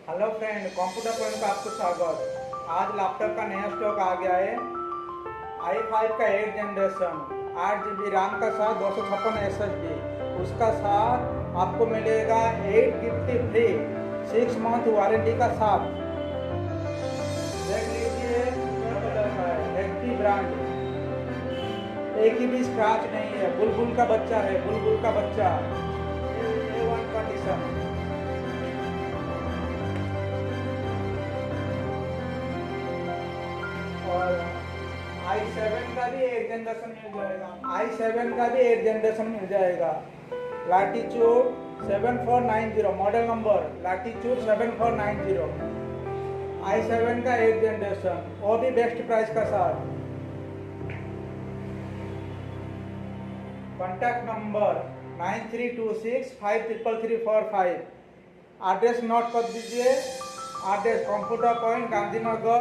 Hello friend, computer point का आपको स्वागत। आज लैपटॉप का नया स्टॉक आ गया है। i5 का 8 जनरेशन 8 GB रैम का साथ 256 SSD, उसका साथ आपको मिलेगा 8 गिफ्ट फ्री 6 मंथ वारंटी का साथ। देख लीजिए क्या कलर का है, HP ब्रांड, एक ही भी स्क्रैच नहीं है। बुलबुल का बच्चा है, बुलबुल का बच्चा, A1 कंडीशन। और i7 का भी 8 जनरेशन मिल जाएगा, i7 का भी 8 जनरेशन मिल जाएगा। Latitude 7490 model number, latitude 7490, i7 का 8 जनरेशन, वो भी बेस्ट प्राइस का साथ। Contact number 9326533345। एड्रेस नोट कर दीजिए। Address computer point, Gandhinagar.